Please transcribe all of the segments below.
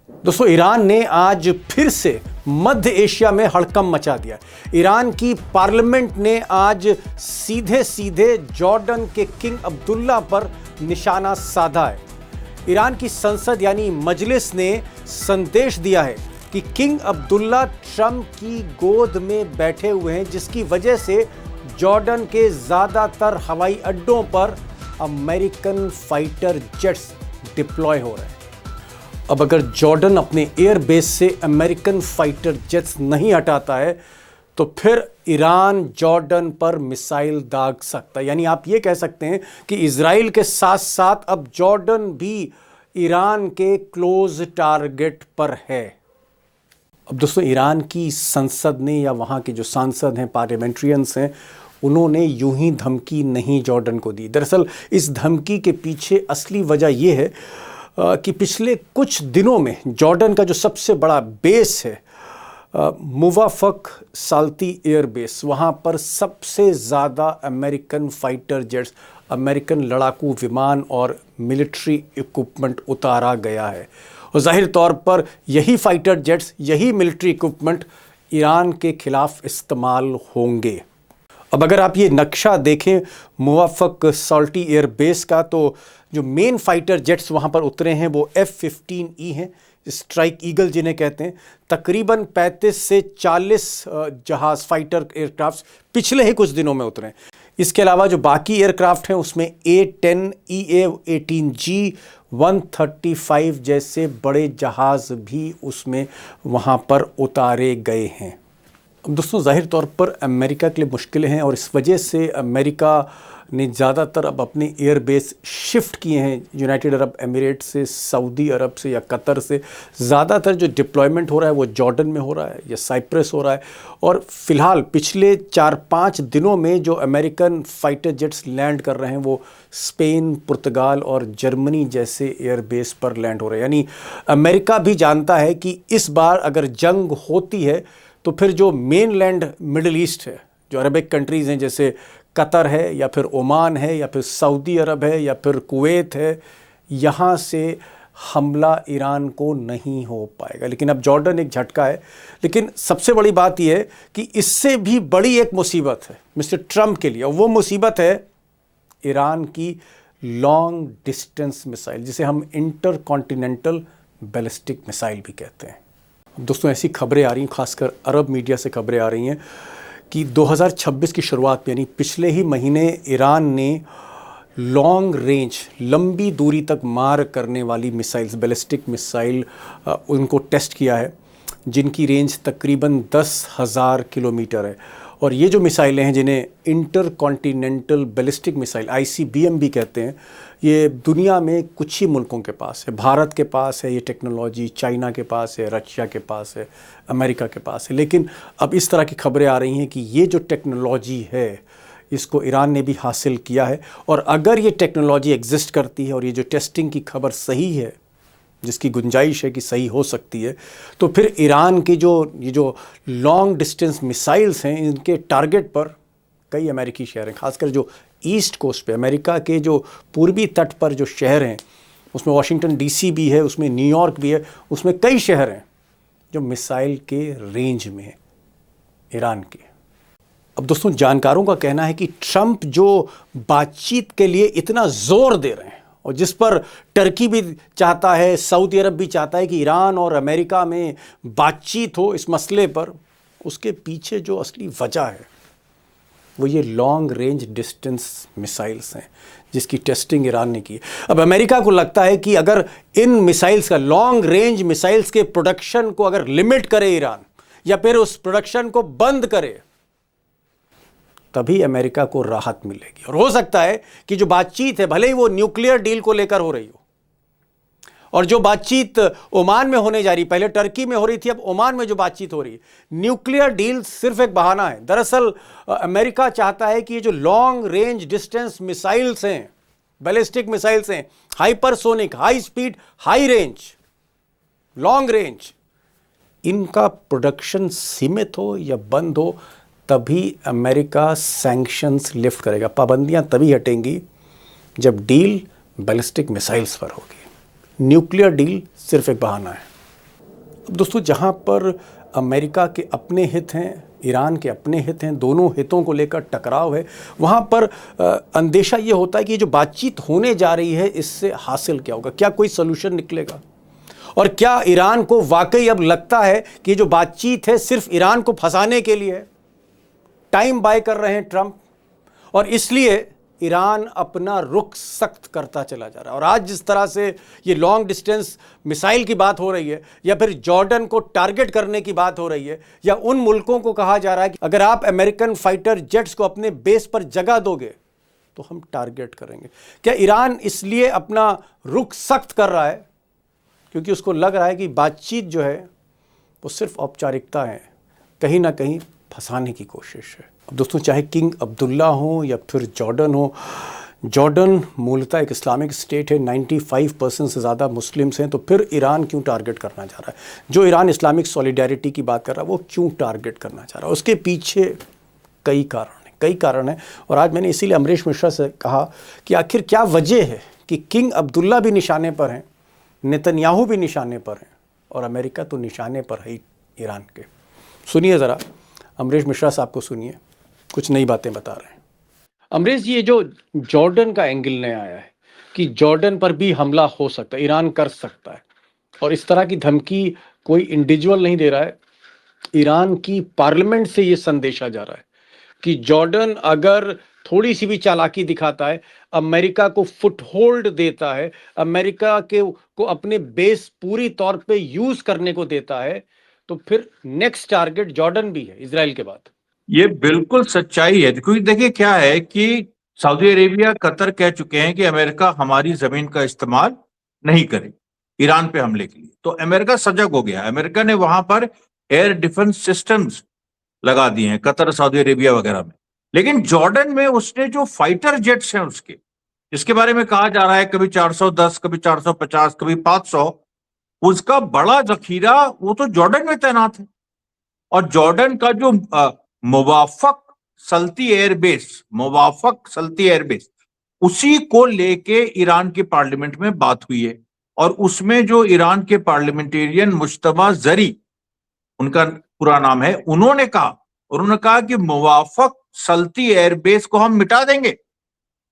दोस्तों, ईरान ने आज फिर से मध्य एशिया में हड़कंप मचा दिया। ईरान की पार्लियामेंट ने आज सीधे सीधे जॉर्डन के किंग अब्दुल्ला पर निशाना साधा है। ईरान की संसद यानी मजलिस ने संदेश दिया है कि किंग अब्दुल्ला ट्रंप की गोद में बैठे हुए हैं, जिसकी वजह से जॉर्डन के ज्यादातर हवाई अड्डों पर अमेरिकन फाइटर जेट्स डिप्लॉय हो रहे हैं। अब अगर जॉर्डन अपने एयर बेस से अमेरिकन फाइटर जेट्स नहीं हटाता है तो फिर ईरान जॉर्डन पर मिसाइल दाग सकता है। यानी आप ये कह सकते हैं कि इजराइल के साथ साथ अब जॉर्डन भी ईरान के क्लोज टारगेट पर है। अब दोस्तों, ईरान की संसद ने या वहाँ के जो सांसद हैं, पार्लियामेंट्रियंस हैं, उन्होंने यूं ही धमकी नहीं जॉर्डन को दी। दरअसल इस धमकी के पीछे असली वजह यह है कि पिछले कुछ दिनों में जॉर्डन का जो सबसे बड़ा बेस है, मुवाफक साल्ती एयर बेस, वहाँ पर सबसे ज़्यादा अमेरिकन फाइटर जेट्स, अमेरिकन लड़ाकू विमान और मिलिट्री इक्विपमेंट उतारा गया है। और जाहिर तौर पर यही फाइटर जेट्स, यही मिलिट्री इक्विपमेंट ईरान के खिलाफ इस्तेमाल होंगे। अब अगर आप ये नक्शा देखें मुवाफक साल्टी एयर बेस का, तो जो मेन फाइटर जेट्स वहाँ पर उतरे हैं वो F-15E हैं, स्ट्राइक ईगल जिन्हें कहते हैं। तकरीबन 35 से 40 जहाज़ फाइटर एयरक्राफ्ट पिछले ही कुछ दिनों में उतरे हैं। इसके अलावा जो बाकी एयरक्राफ्ट हैं उसमें A-10, EA-18G, 135 जैसे बड़े जहाज़ भी उसमें वहाँ पर उतारे गए हैं। अब दोस्तों, जाहिर तौर पर अमेरिका के लिए मुश्किलें हैं और इस वजह से अमेरिका ने ज़्यादातर अब अपने एयर बेस शिफ्ट किए हैं यूनाइटेड अरब एमिरेट से, सऊदी अरब से या कतर से। ज़्यादातर जो डिप्लॉयमेंट हो रहा है वो जॉर्डन में हो रहा है या साइप्रस हो रहा है। और फ़िलहाल पिछले 4-5 दिनों में जो अमेरिकन फाइटर जेट्स लैंड कर रहे हैं वो स्पेन, पुर्तगाल और जर्मनी जैसे एयर बेस पर लैंड हो रहे हैं। यानी अमेरिका भी जानता है कि इस बार अगर जंग होती है तो फिर जो मेनलैंड मिडिल ईस्ट है, जो अरबिक कंट्रीज़ हैं जैसे कतर है या फिर ओमान है या फिर सऊदी अरब है या फिर कुवैत है, यहाँ से हमला ईरान को नहीं हो पाएगा। लेकिन अब जॉर्डन एक झटका है। लेकिन सबसे बड़ी बात यह है कि इससे भी बड़ी एक मुसीबत है मिस्टर ट्रंप के लिए, और वो मुसीबत है ईरान की लॉन्ग डिस्टेंस मिसाइल, जिसे हम इंटर कॉन्टिनेंटल बैलिस्टिक मिसाइल भी कहते हैं। दोस्तों, ऐसी खबरें आ रही हैं, खासकर अरब मीडिया से खबरें आ रही हैं कि 2026 की शुरुआत में यानी पिछले ही महीने ईरान ने लॉन्ग रेंज, लंबी दूरी तक मार करने वाली मिसाइल्स, बैलिस्टिक मिसाइल उनको टेस्ट किया है, जिनकी रेंज तकरीबन 10,000 किलोमीटर है। और ये जो मिसाइलें हैं, जिन्हें inter continental ballistic missile ICBM भी कहते हैं, ये दुनिया में कुछ ही मुल्कों के पास है। भारत के पास है ये टेक्नोलॉजी, चाइना के पास है, रशिया के पास है, अमेरिका के पास है। लेकिन अब इस तरह की खबरें आ रही हैं कि ये जो टेक्नोलॉजी है इसको ईरान ने भी हासिल किया है। और अगर ये टेक्नोलॉजी एग्जिस्ट करती है और ये जो टेस्टिंग की खबर सही है, जिसकी गुंजाइश है कि सही हो सकती है, तो फिर ईरान की ये जो लॉन्ग डिस्टेंस मिसाइल्स हैं, इनके टारगेट पर कई अमेरिकी शहर हैं। खासकर जो ईस्ट कोस्ट पे, अमेरिका के जो पूर्वी तट पर जो शहर हैं, उसमें वाशिंगटन DC भी है, उसमें न्यूयॉर्क भी है, उसमें कई शहर हैं जो मिसाइल के रेंज में है ईरान के। अब दोस्तों, जानकारों का कहना है कि ट्रंप जो बातचीत के लिए इतना जोर दे रहे हैं और जिस पर टर्की भी चाहता है, सऊदी अरब भी चाहता है कि ईरान और अमेरिका में बातचीत हो इस मसले पर, उसके पीछे जो असली वजह है वो ये लॉन्ग रेंज डिस्टेंस मिसाइल्स हैं, जिसकी टेस्टिंग ईरान ने की। अब अमेरिका को लगता है कि अगर इन मिसाइल्स का, लॉन्ग रेंज मिसाइल्स के प्रोडक्शन को अगर लिमिट करे ईरान, या फिर उस प्रोडक्शन को बंद करे, तभी अमेरिका को राहत मिलेगी। और हो सकता है कि जो बातचीत है, भले ही वो न्यूक्लियर डील को लेकर हो रही हो, और जो बातचीत ओमान में होने जा रही, पहले टर्की में हो रही थी, अब ओमान में जो बातचीत हो रही है, न्यूक्लियर डील सिर्फ एक बहाना है। दरअसल अमेरिका चाहता है कि ये जो लॉन्ग रेंज डिस्टेंस मिसाइल्स हैं, बैलिस्टिक मिसाइल्स हैं, hypersonic, high speed, high range, long range, इनका प्रोडक्शन सीमित हो या बंद हो, तभी अमेरिका सैंक्शंस लिफ्ट करेगा। पाबंदियां तभी हटेंगी जब डील बैलिस्टिक मिसाइल्स पर होगी। न्यूक्लियर डील सिर्फ एक बहाना है। दोस्तों, जहां पर अमेरिका के अपने हित हैं, ईरान के अपने हित हैं, दोनों हितों को लेकर टकराव है, वहां पर अंदेशा ये होता है कि जो बातचीत होने जा रही है इससे हासिल क्या होगा, क्या कोई सोल्यूशन निकलेगा, और क्या ईरान को वाकई अब लगता है कि जो बातचीत है सिर्फ ईरान को फंसाने के लिए है। टाइम बाय कर रहे हैं ट्रंप, और इसलिए ईरान अपना रुख सख्त करता चला जा रहा है। और आज जिस तरह से ये लॉन्ग डिस्टेंस मिसाइल की बात हो रही है, या फिर जॉर्डन को टारगेट करने की बात हो रही है, या उन मुल्कों को कहा जा रहा है कि अगर आप अमेरिकन फाइटर जेट्स को अपने बेस पर जगह दोगे तो हम टारगेट करेंगे। क्या ईरान इसलिए अपना रुख सख्त कर रहा है क्योंकि उसको लग रहा है कि बातचीत जो है वो सिर्फ औपचारिकता है, कहीं ना कहीं फंसाने की कोशिश है। अब दोस्तों, चाहे किंग अब्दुल्ला हो या फिर जॉर्डन हो, जॉर्डन मूलतः एक इस्लामिक स्टेट है, 95% से ज़्यादा मुस्लिम्स हैं, तो फिर ईरान क्यों टारगेट करना चाह रहा है? जो ईरान इस्लामिक सॉलिडारिटी की बात कर रहा है वो क्यों टारगेट करना चाह रहा है? उसके पीछे कई कारण हैं। और आज मैंने इसीलिए अमरीश मिश्रा से कहा कि आखिर क्या वजह है कि किंग अब्दुल्ला भी निशाने पर हैं, नेतन्याहू भी निशाने पर हैं, और अमेरिका तो निशाने पर है ईरान के। सुनिए ज़रा, अमरीश मिश्रा साहब को सुनिए, कुछ नई बातें बता रहे हैं। अमरीश जी, ये जो जॉर्डन का एंगल नया आया है कि जॉर्डन पर भी हमला हो सकता है, ईरान कर सकता है, और इस तरह की धमकी कोई इंडिविजुअल नहीं दे रहा है, ईरान की पार्लियामेंट से ये संदेशा जा रहा है कि जॉर्डन अगर थोड़ी सी भी चालाकी दिखाता है, अमेरिका को फुटहोल्ड देता है, अमेरिका के को अपने बेस पूरी तौर पे यूज करने को देता है, तो फिर नेक्स्ट टारगेट जॉर्डन भी है इजराइल के बाद। ये बिल्कुल सच्चाई है, क्योंकि देखिए क्या है कि सऊदी अरेबिया, कतर कह चुके हैं कि अमेरिका हमारी जमीन का इस्तेमाल नहीं करे ईरान पे हमले के लिए। तो अमेरिका सजग हो गया। अमेरिका ने वहां पर एयर डिफेंस सिस्टम्स लगा दिए हैं, कतर, सऊदी अरेबिया वगैरह में। लेकिन जॉर्डन में उसने जो फाइटर जेट्स हैं उसके, जिसके बारे में कहा जा रहा है कभी 410, कभी 450, कभी 500, उसका बड़ा जखीरा वो तो जॉर्डन में तैनात है। और जॉर्डन का जो मुवाफक सल्ती एयरबेस, उसी को लेके ईरान के पार्लियामेंट में बात हुई है। और उसमें जो ईरान के पार्लियामेंटेरियन मुश्तबा जरी, उनका पूरा नाम है, उन्होंने कहा कि मुवाफक सल्ती एयरबेस को हम मिटा देंगे,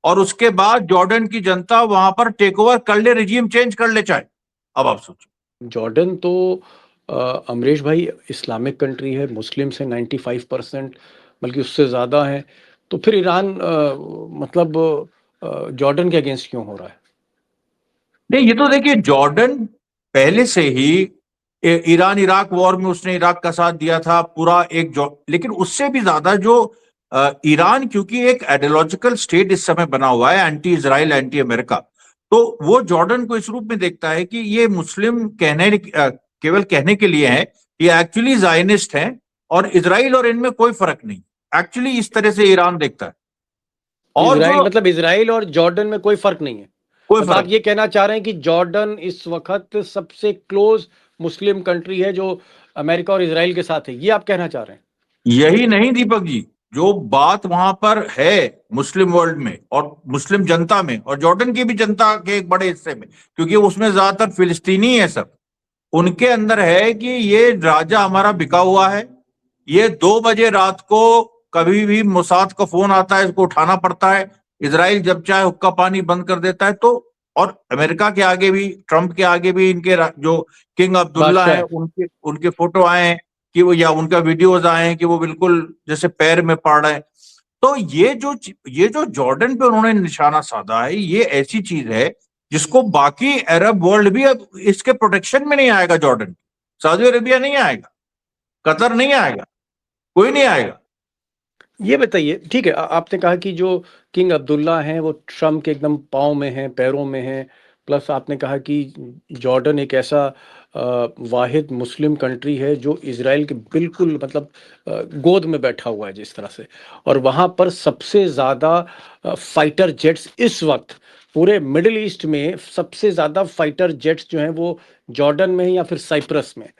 और उसके बाद जॉर्डन की जनता वहां पर टेक ओवर कर ले, रिजीम चेंज कर ले चाहे। अब आप सोचिए, जॉर्डन तो अमरीश भाई इस्लामिक कंट्री है, मुस्लिम्स हैं 95%, बल्कि उससे ज़्यादा है, तो फिर ईरान मतलब जॉर्डन के अगेंस्ट क्यों हो रहा है? नहीं, ये तो देखिए, जॉर्डन पहले से ही ईरान इराक वॉर में उसने इराक का साथ दिया था पूरा एक लेकिन उससे भी ज्यादा जो ईरान, क्योंकि एक आइडियोलॉजिकल स्टेट इस समय बना हुआ है, एंटी इजराइल, एंटी अमेरिका, तो वो जॉर्डन को इस रूप में देखता है कि ये मुस्लिम केवल कहने के लिए है, ये एक्चुअली जायनिस्ट हैं, और इजराइल और इनमें कोई फर्क नहीं। एक्चुअली इस तरह से ईरान देखता है। और इजराइल जो मतलब इजराइल और जॉर्डन में कोई फर्क नहीं है? कोई मतलब फर्क आप ये कहना चाह रहे हैं कि जॉर्डन इस वक्त सबसे क्लोज मुस्लिम कंट्री है जो अमेरिका और इजराइल के साथ है, ये आप कहना चाह रहे हैं? यही नहीं दीपक जी, जो बात वहां पर है मुस्लिम वर्ल्ड में और मुस्लिम जनता में, और जॉर्डन की भी जनता के एक बड़े हिस्से में, क्योंकि उसमें ज्यादातर फिलिस्तीनी है सब, उनके अंदर है कि ये राजा हमारा बिका हुआ है। ये 2 बजे रात को कभी भी मोसाद का फोन आता है, इसको उठाना पड़ता है। इसराइल जब चाहे हुक्का पानी बंद कर देता है। तो और अमेरिका के आगे भी, ट्रंप के आगे भी, इनके जो किंग अब्दुल्ला बादशाह है, है। उनके उनके फोटो आए हैं कि वो, या उनका वीडियोज आए हैं कि वो बिल्कुल जैसे पैर में पड़ रहे हैं। तो ये जो जॉर्डन पे उन्होंने निशाना साधा है, ये ऐसी चीज है जिसको बाकी अरब वर्ल्ड भी अब इसके प्रोटेक्शन में नहीं आएगा। जॉर्डन, सऊदी अरेबिया नहीं आएगा, कतर नहीं आएगा, कोई नहीं आएगा। ये बताइए, ठीक है, आपने कहा कि जो किंग अब्दुल्ला हैं वो ट्रम्प के एकदम पाँव में हैं, पैरों में हैं, प्लस आपने कहा कि जॉर्डन एक ऐसा वाहिद मुस्लिम कंट्री है जो इजराइल के बिल्कुल मतलब गोद में बैठा हुआ है जिस तरह से, और वहाँ पर सबसे ज़्यादा फाइटर जेट्स इस वक्त पूरे मिडिल ईस्ट में सबसे ज़्यादा फाइटर जेट्स जो हैं वो जॉर्डन में हैं या फिर साइप्रस में।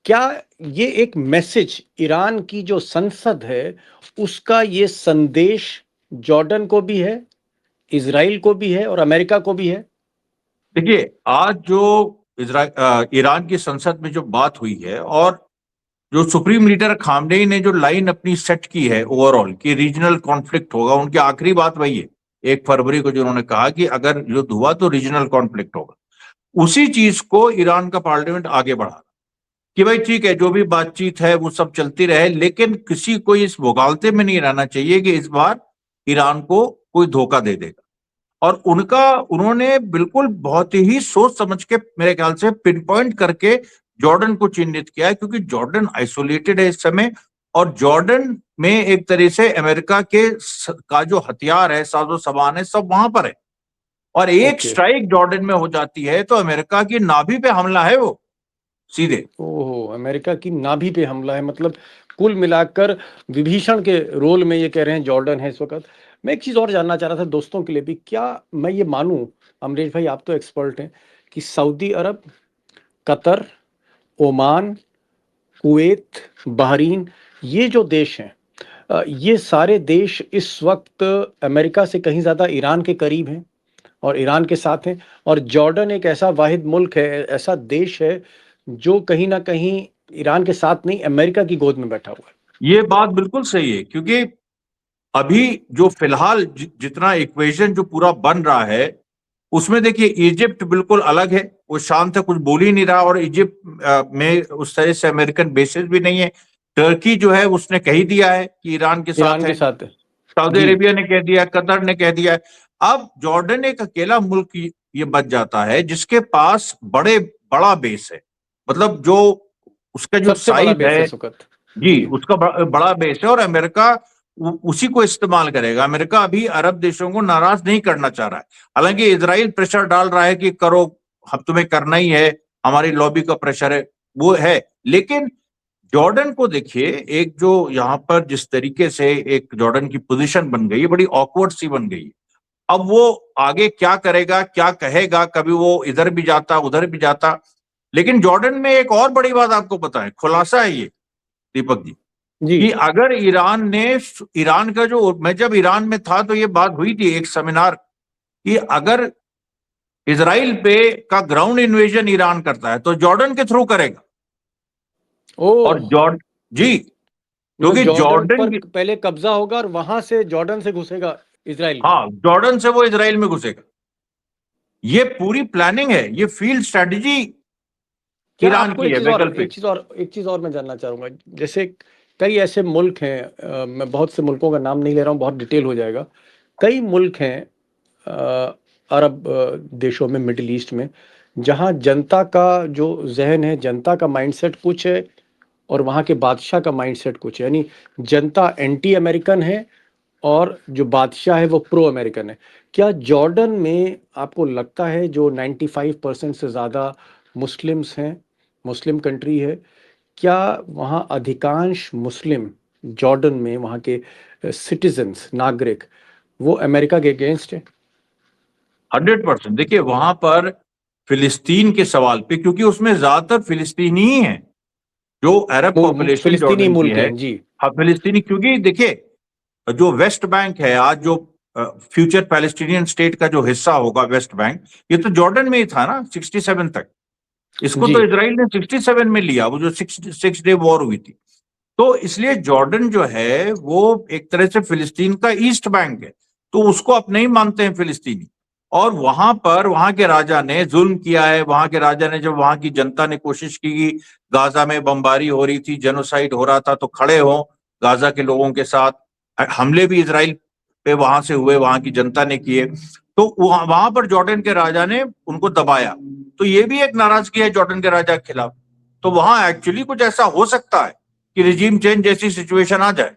क्या ये एक मैसेज ईरान की जो संसद है उसका ये संदेश जॉर्डन को भी है, इजराइल को भी है और अमेरिका को भी है? देखिए, आज जो ईरान की संसद में जो बात हुई है और जो सुप्रीम लीडर खामनेई ने जो लाइन अपनी सेट की है ओवरऑल कि रीजनल कॉन्फ्लिक्ट होगा, उनकी आखिरी बात वही है 1 फरवरी को जो उन्होंने कहा कि अगर युद्ध हुआ तो रीजनल कॉन्फ्लिक्ट होगा। उसी चीज को ईरान का पार्लियामेंट आगे बढ़ा कि भाई ठीक है, जो भी बातचीत है वो सब चलती रहे, लेकिन किसी को इस मुगालते में नहीं रहना चाहिए कि इस बार ईरान को कोई धोखा दे देगा। और उन्होंने बिल्कुल बहुत ही सोच समझ के मेरे ख्याल से पिन पॉइंट करके जॉर्डन को चिन्हित किया है, क्योंकि जॉर्डन आइसोलेटेड है इस समय और जॉर्डन में एक तरह से अमेरिका का जो हथियार है, साजो सामान है, सब वहां पर है। और एक स्ट्राइक जॉर्डन में हो जाती है तो अमेरिका की नाभि पे हमला है वो सीधे। ओहो, अमेरिका की नाभि पे हमला है। मतलब कुल मिलाकर विभीषण के रोल में ये कह रहे हैं जॉर्डन है इस वक्त। मैं एक चीज और जानना चाह रहा था दोस्तों के लिए भी, क्या मैं ये मानूं, अमरीश भाई आप तो एक्सपर्ट हैं, कि सऊदी अरब, कतर, ओमान, कुवैत, बहरीन, ये जो देश हैं, ये सारे देश इस वक्त अमेरिका से कहीं ज्यादा ईरान के करीब हैं और ईरान के साथ हैं, और जॉर्डन एक ऐसा वाहिद मुल्क है, ऐसा देश है जो कहीं ना कहीं ईरान के साथ नहीं, अमेरिका की गोद में बैठा हुआ है। ये बात बिल्कुल सही है, क्योंकि अभी जो फिलहाल जितना इक्वेशन जो पूरा बन रहा है उसमें देखिए इजिप्ट बिल्कुल अलग है, वो शांत है, कुछ बोल ही नहीं रहा, और इजिप्ट में उस तरह से अमेरिकन बेसिस भी नहीं है। टर्की जो है उसने कह ही दिया है कि ईरान के साथ है, सऊदी अरेबिया ने कह दिया, कतर ने कह दिया है। अब जॉर्डन एक अकेला मुल्क ये बच जाता है जिसके पास बड़ा बेस है, मतलब जो उसका जो साइज है जी, उसका बड़ा बेस है, और अमेरिका उसी को इस्तेमाल करेगा। अमेरिका अभी अरब देशों को नाराज नहीं करना चाह रहा है, हालांकि इजराइल प्रेशर डाल रहा है कि करो, हम तुम्हें करना ही है, हमारी लॉबी का प्रेशर है, वो है। लेकिन जॉर्डन को देखिए, एक जो यहाँ पर जिस तरीके से एक जॉर्डन की पोजीशन बन गई है, बड़ी ऑकवर्ड सी बन गई है। अब वो आगे क्या करेगा, क्या कहेगा, कभी वो इधर भी जाता उधर भी जाता। लेकिन जॉर्डन में एक और बड़ी बात आपको पता है, खुलासा है ये दीपक जी, कि अगर ईरान का जो, मैं जब ईरान में था तो ये बात हुई थी एक सेमिनार, कि अगर इजराइल पे का ग्राउंड इन्वेजन ईरान करता है तो जॉर्डन के थ्रू करेगा। और जी, क्योंकि जॉर्डन पर पहले कब्जा होगा और वहां से जॉर्डन से घुसेगा इजराइल। हाँ, जॉर्डन से वो इजराइल में घुसेगा। ये पूरी प्लानिंग है, ये फील्ड स्ट्रेटजी ईरान की है। वैकल्पिक एक चीज और मैं जानना चाहूंगा, जैसे कई ऐसे मुल्क हैं, मैं बहुत से मुल्कों का नाम नहीं ले रहा हूं, बहुत डिटेल हो जाएगा। कई मुल्क हैं अरब देशों में, मिडिल ईस्ट में, जहां जनता का जो जहन है, जनता का माइंडसेट कुछ है और वहाँ के बादशाह का माइंडसेट कुछ है। यानी जनता एंटी अमेरिकन है और जो बादशाह है वो प्रो अमेरिकन है। क्या जॉर्डन में आपको लगता है, जो 95% से ज़्यादा मुस्लिम्स हैं, मुस्लिम कंट्री है, क्या वहाँ अधिकांश मुस्लिम जॉर्डन में, वहाँ के सिटीजन्स, नागरिक, वो अमेरिका के अगेंस्ट है? 100%। देखिए वहां पर फिलिस्तीन के सवाल पे, क्योंकि उसमें ज्यादातर फिलिस्तीनी ही हैं, जो अरब पॉपुलेशन जॉर्डन की है। हाँ, फिलिस्तीनी, क्योंकि देखिए जो वेस्ट बैंक है आज, जो फ्यूचर पैलेस्टीनियन स्टेट का जो हिस्सा होगा वेस्ट बैंक, ये तो जॉर्डन में ही था ना 67 तक। इसको तो इजराइल ने 67 में लिया, वो जो सिक्स डे वॉर हुई थी। तो इसलिए जॉर्डन जो है वो एक तरह से फिलिस्तीन का ईस्ट बैंक है, तो उसको अपने ही मानते हैं फिलिस्तीनी। और वहां पर वहां के राजा ने जुल्म किया है। वहां के राजा ने, जब वहां की जनता ने कोशिश की कि गाजा में बमबारी हो रही थी, जेनोसाइड हो रहा था, तो खड़े हो गाजा के लोगों के साथ। हमले भी इजराइल पे वहां से हुए, वहां की जनता ने किए, तो वहां पर जॉर्डन के राजा ने उनको दबाया। तो ये भी एक नाराजगी है जॉर्डन के राजा के खिलाफ। तो वहां एक्चुअली कुछ ऐसा हो सकता है कि रिजीम चेंज जैसी सिचुएशन आ जाए।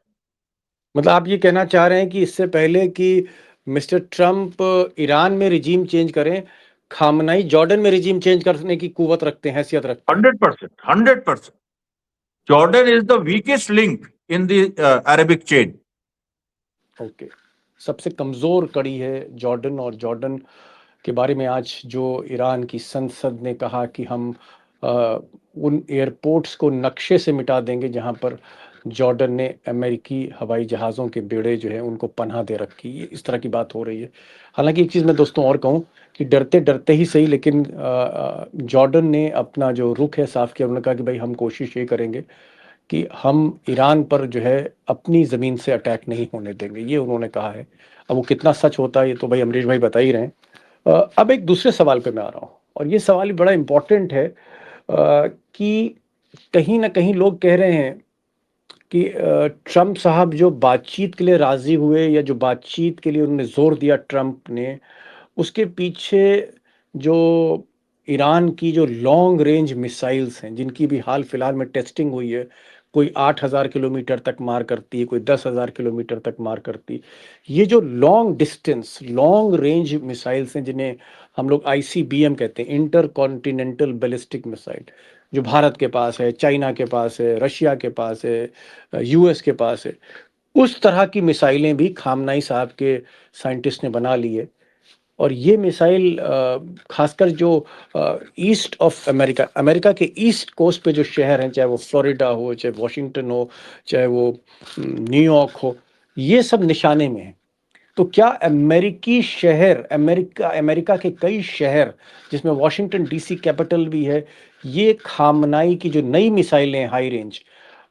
मतलब आप ये कहना चाह रहे हैं कि इससे पहले कि मिस्टर ट्रंप ईरान में रिजीम चेंज करें, खामनाई जॉर्डन में रिजीम चेंज करने की कुवत रखते हैं, हैसियत रखते हैं? 100%। Jordan is the weakest link in the Arabic chain. Okay, सबसे कमजोर कड़ी है जॉर्डन। और जॉर्डन के बारे में आज जो ईरान की संसद ने कहा कि हम उन एयरपोर्ट्स को नक्शे से मिटा देंगे जहां पर जॉर्डन ने अमेरिकी हवाई जहाज़ों के बेड़े जो है उनको पनाह दे रखी, ये इस तरह की बात हो रही है। हालांकि एक चीज़ मैं दोस्तों और कहूँ कि डरते डरते ही सही, लेकिन जॉर्डन ने अपना जो रुख है साफ किया। उन्होंने कहा कि भाई हम कोशिश ये करेंगे कि हम ईरान पर जो है अपनी ज़मीन से अटैक नहीं होने देंगे, ये उन्होंने कहा है। अब वो कितना सच होता है ये तो भाई अमरीश भाई बता ही रहे हैं। अब एक दूसरे सवाल पे मैं आ रहा हूँ, और ये सवाल भी बड़ा इम्पोर्टेंट है कि कहीं ना कहीं लोग कह रहे हैं कि ट्रंप साहब जो बातचीत के लिए राजी हुए, या जो बातचीत के लिए उन्होंने जोर दिया ट्रंप ने, उसके पीछे जो ईरान की जो लॉन्ग रेंज मिसाइल्स हैं, जिनकी भी हाल फिलहाल में टेस्टिंग हुई है, कोई 8,000 किलोमीटर तक मार करती है, कोई 10,000 किलोमीटर तक मार करती। ये जो long distance long range missiles हैं, जिन्हें हम लोग ICBM कहते हैं, इंटर कॉन्टिनेंटल बैलिस्टिक मिसाइल, जो भारत के पास है, चाइना के पास है, रशिया के पास है, US के पास है, उस तरह की मिसाइलें भी खामनाई साहब के साइंटिस्ट ने बना ली है। और ये मिसाइल खासकर जो ईस्ट ऑफ अमेरिका, अमेरिका के ईस्ट कोस्ट पे जो शहर हैं, चाहे वो फ्लोरिडा हो, चाहे वॉशिंगटन हो, चाहे वो न्यूयॉर्क हो, ये सब निशाने में हैं। तो क्या अमेरिकी शहर, अमेरिका के कई शहर, जिसमें वॉशिंगटन DC कैपिटल भी है, ये खामनाई की जो नई मिसाइलें हैं हाई रेंज,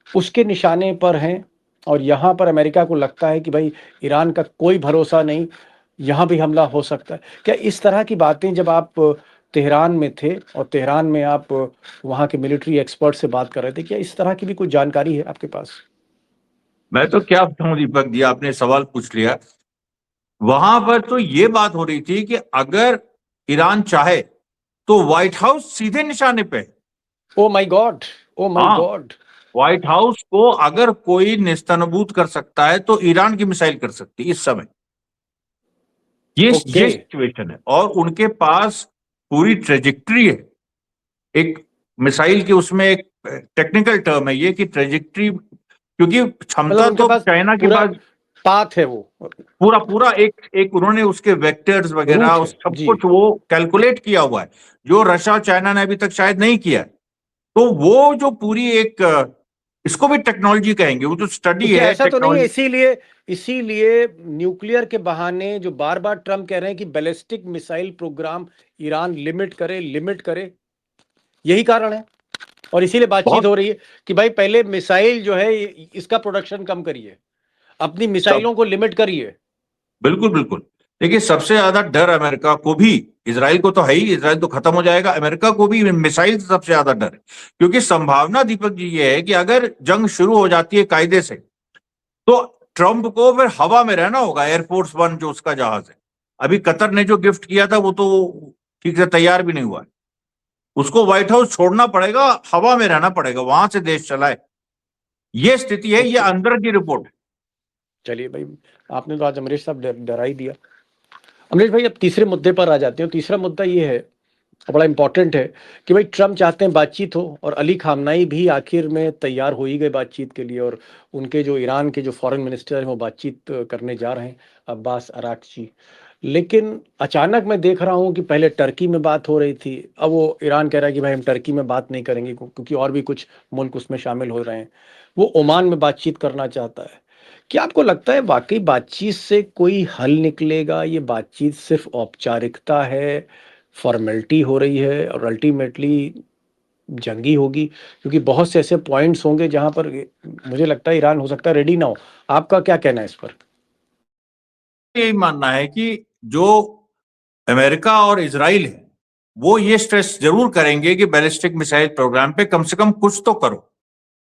उसके निशाने पर हैं? और यहाँ पर अमेरिका को लगता है कि भाई ईरान का कोई भरोसा नहीं, यहाँ भी हमला हो सकता है। क्या इस तरह की बातें, जब आप तेहरान में थे और तेहरान में आप वहाँ के मिलिट्री एक्सपर्ट से बात कर रहे थे, क्या इस तरह की भी कोई जानकारी है आपके पास? मैं तो क्या बताऊं दीपक जी, आपने सवाल पूछ लिया। वहां पर तो ये बात हो रही थी कि अगर ईरान चाहे तो व्हाइट हाउस सीधे निशाने पे है। Oh my God, oh my हाँ, गॉड। व्हाइट हाउस को अगर कोई नेस्तनाबूद कर सकता है तो ईरान की मिसाइल कर सकती है इस समय। ओके, ये सिचुएशन है, और उनके पास पूरी ट्रेजेक्ट्री है। एक मिसाइल की उसमें एक टेक्निकल टर्म है ये कि ट्रेजेक्ट्री, क्योंकि मतलब क्षमता उनके तो पास चाइना के पूरा पास पाथ है, वो पूरा पूरा एक एक उन्होंने उसके वेक्टर्स वगैरह रूट उस है सब जी। कुछ वो कैलकुलेट किया हुआ है, जो रशिया चाइना ने अभी तक शायद नहीं किया है। तो वो जो पूरी एक इसको भी टेक्नोलॉजी कहेंगे, वो जो तो स्टडी क्या है ऐसा तो नहीं है, टेक्नोलॉजी। इसीलिए इसीलिए न्यूक्लियर के बहाने जो बार बार ट्रम्प कह रहे हैं कि ballistic missile program Iran limit करे, लिमिट करे, यही कारण है? और इसीलिए बातचीत बहुत हो रही है कि भाई पहले मिसाइल जो है इसका प्रोडक्शन कम करिए, अपनी सब, मिसाइलों को लिमिट करिए। बिल्कुल बिल्कुल। देखिए, सबसे ज्यादा डर अमेरिका को भी, इसराइल को तो है ही, इसराइल तो खत्म हो जाएगा, अमेरिका को भी मिसाइल से सबसे ज्यादा डर है। क्योंकि संभावना दीपक जी ये है कि अगर जंग शुरू हो जाती है कायदे से, तो ट्रंप को फिर हवा में रहना होगा। एयरफोर्स 1 जो उसका जहाज है, अभी कतर ने जो गिफ्ट किया था वो तो ठीक से तैयार भी नहीं हुआ है। उसको व्हाइट हाउस छोड़ना पड़ेगा, हवा में रहना पड़ेगा, वहां से देश चलाए। ये स्थिति है, ये ओके, अंदर की रिपोर्ट है। चलिए भाई, आपने तो आज अमरीश साहब डरा ही दिया। अमरीश भाई, अब तीसरे मुद्दे पर आ जाते हैं। तीसरा मुद्दा ये है, और बड़ा इंपॉर्टेंट है, कि भाई ट्रम्प चाहते हैं बातचीत हो, और अली खामनाई भी आखिर में तैयार हो ही गए बातचीत के लिए, और उनके जो ईरान के जो फॉरेन मिनिस्टर हैं वो बातचीत करने जा रहे हैं, अब्बास अराक्ची। लेकिन अचानक मैं देख रहा हूँ कि पहले टर्की में बात हो रही थी, अब वो ईरान कह रहा है कि भाई हम टर्की में बात नहीं करेंगे, क्योंकि और भी कुछ मुल्क उसमें शामिल हो रहे हैं। वो ओमान में बातचीत करना चाहता है। क्या आपको लगता है वाकई बातचीत से कोई हल निकलेगा? ये बातचीत सिर्फ औपचारिकता है, फॉर्मेलिटी हो रही है, और अल्टीमेटली जंगी होगी? क्योंकि बहुत से ऐसे पॉइंट्स होंगे जहां पर मुझे लगता है ईरान हो सकता है रेडी ना हो। आपका क्या कहना है इस पर? यही मानना है कि जो अमेरिका और इजराइल है, वो ये स्ट्रेस जरूर करेंगे कि बैलिस्टिक मिसाइल प्रोग्राम पे कम से कम कुछ तो करो।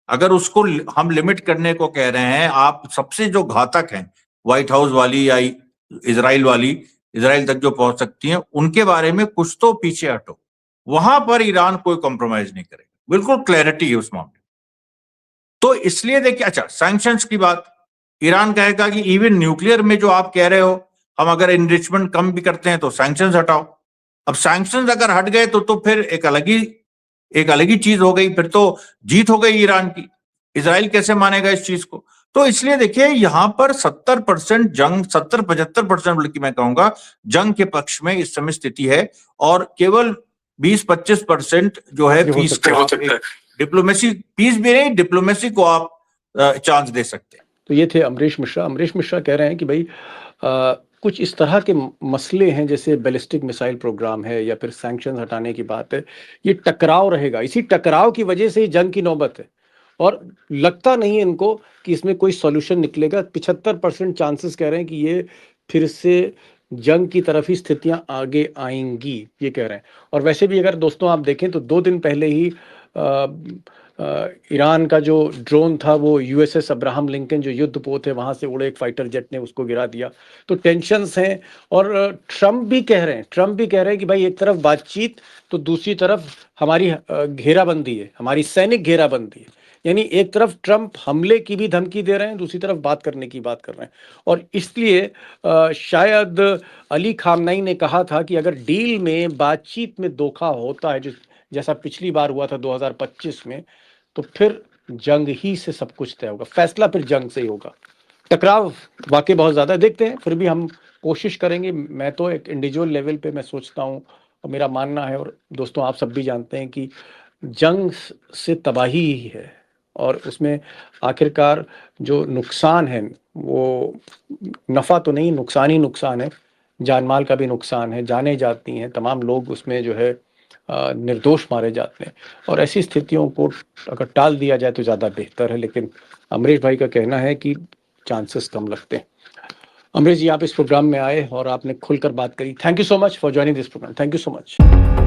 अगर उसको हम लिमिट करने को कह रहे हैं, आप सबसे जो घातक हैं, व्हाइट हाउस वाली या इजराइल वाली, इजराइल तक जो पहुंच सकती हैं, उनके बारे में कुछ तो पीछे हटो। वहां पर ईरान कोई कॉम्प्रोमाइज नहीं करेगा, बिल्कुल क्लैरिटी है उस मामले। तो इसलिए देखिए, अच्छा, सैंक्शंस की बात, ईरान कहेगा कि इवन न्यूक्लियर में जो आप कह रहे हो, हम अगर इनरिचमेंट कम भी करते हैं तो सैंक्शंस हटाओ। अब सैंक्शंस अगर हट गए तो फिर एक अलग ही चीज हो गई, फिर तो जीत हो गई ईरान की। इजराइल कैसे मानेगा इस चीज को? तो इसलिए देखिए, यहां पर 70% जंग, 70-75% बल्कि मैं कहूंगा जंग के पक्ष में इस समय स्थिति है, और केवल 20-25% जो है ये हो पीस सकता को है। आप डिप्लोमेसी, पीस भी नहीं, डिप्लोमेसी को आप चांस दे सकते हैं। तो ये थे अमरीश मिश्रा। अमरीश मिश्रा कह रहे हैं कि भाई कुछ इस तरह के मसले हैं, जैसे बैलिस्टिक मिसाइल प्रोग्राम है या फिर सैंक्शन हटाने की बात है, ये टकराव रहेगा, इसी टकराव की वजह से ही जंग की नौबत है और लगता नहीं है इनको कि इसमें कोई सॉल्यूशन निकलेगा। 75% चांसेस कह रहे हैं कि ये फिर से जंग की तरफ ही स्थितियां आगे आएंगी, ये कह रहे हैं। और वैसे भी अगर दोस्तों आप देखें तो 2 दिन पहले ही ईरान का जो ड्रोन था वो यूएसएस अब्राहम लिंकन जो युद्धपोत है वहां से उड़े एक फाइटर जेट ने उसको गिरा दिया। तो टेंशन्स हैं। और ट्रम्प भी कह रहे हैं कि भाई एक तरफ बातचीत तो दूसरी तरफ हमारी घेराबंदी है, हमारी सैनिक घेराबंदी है। यानी एक तरफ ट्रम्प हमले की भी धमकी दे रहे हैं, दूसरी तरफ बात करने की बात कर रहे हैं। और इसलिए शायद अली खामनई ने कहा था कि अगर डील में बातचीत में धोखा होता है, जैसा पिछली बार हुआ था 2025 में, तो फिर जंग ही से सब कुछ तय होगा, फैसला फिर जंग से ही होगा। टकराव वाकई बहुत ज़्यादा है, देखते हैं, फिर भी हम कोशिश करेंगे। मैं तो एक इंडिविजुअल लेवल पे मैं सोचता हूँ और मेरा मानना है, और दोस्तों आप सब भी जानते हैं कि जंग से तबाही ही है और उसमें आखिरकार जो नुकसान है वो नफ़ा तो नहीं, नुकसान ही नुकसान है। जान माल का भी नुकसान है, जानें जाती हैं, तमाम लोग उसमें जो है निर्दोष मारे जाते हैं। और ऐसी स्थितियों को अगर टाल दिया जाए तो ज़्यादा बेहतर है, लेकिन अमरीश भाई का कहना है कि चांसेस कम लगते हैं। अमरीश जी, आप इस प्रोग्राम में आए और आपने खुलकर बात करी। Thank you so much for joining this program. Thank you so much.